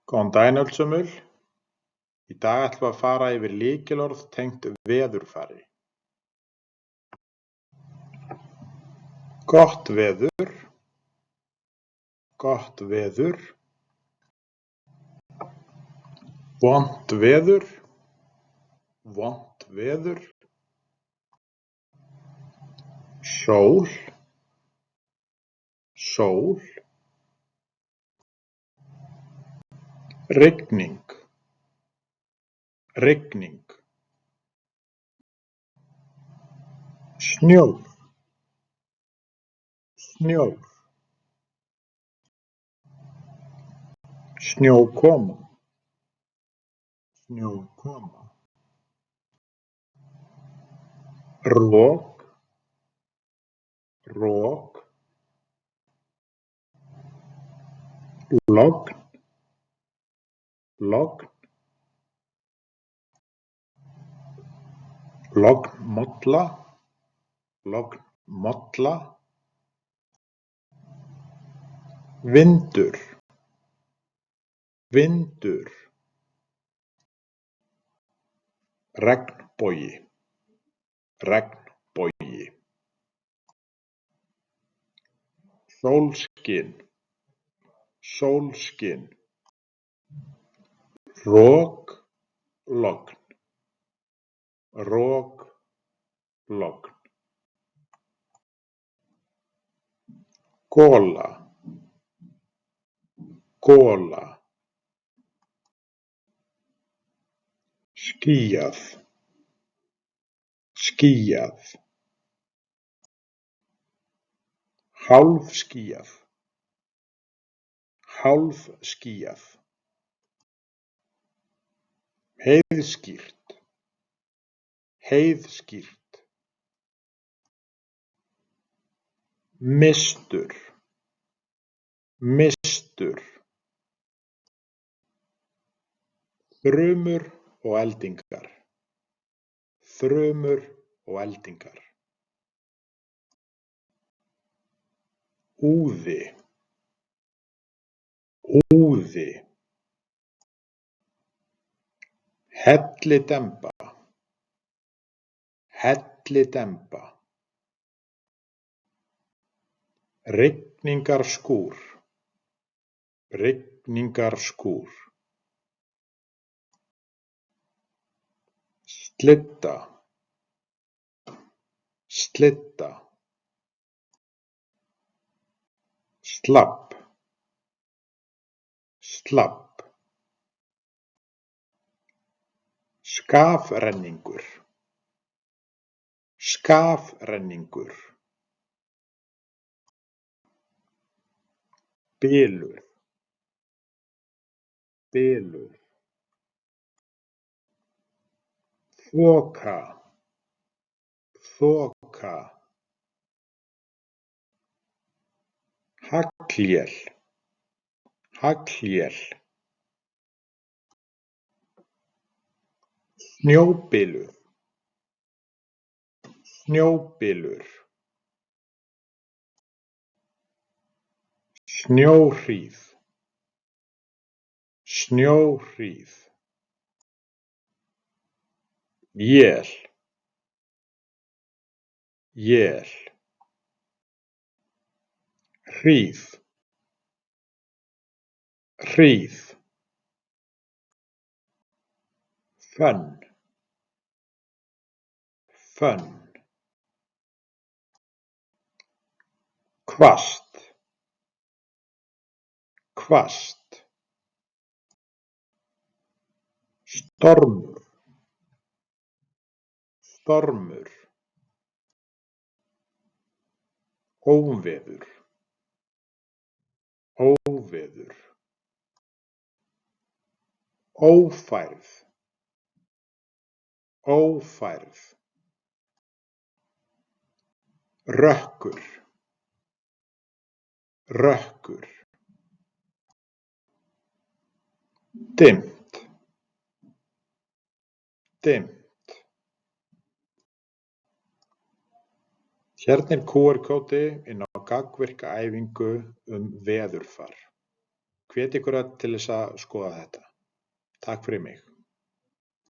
Góðan daginn öllsömul. Í dag ætlum við að fara yfir lykilorð tengt veðurfari. Gott veður, gott veður. Vont veður, vont veður. Sól, sól. Rigning, rigning. Snjór, snjór. Snjókoma, snjókoma. Rok, rok. Logn, logn. Lognmolla, lognmolla. Vindur, vindur. Regnbogi, regnbogi. Sólskin, sólskin. Rok, logn, rok, logn. Gola, gola. Skýjað, skýjað. Hálfskýjað, hálfskýjað. Heiðskírt, heiðskírt. Mistur, mistur. Þrumur og eldingar, þrumur og eldingar. Úði, úði. Hellidemba, hellidemba. Rigningarskúr, rigningarskúr. Slydda, slydda. Slabb, slabb. Skafrenningur, skafrenningur. Bylur, bylur. Þoka, þoka. Haglél, haglél. Snjóbylur, snjóbylur. Snjóhríð, snjóhríð. Él, él. Hríð, hríð. Fönn, fönn. Hvasst, hvasst. Stormur, stormur. Óveður, óveður. Ófærð, ófærð. Rökkur, rökkur. Dimmt, dimmt. Hérna er QR-kódi inn á gagnvirka æfingu veðurfar. hvet ykkur öll til þess að skoða þetta. Takk fyrir mig.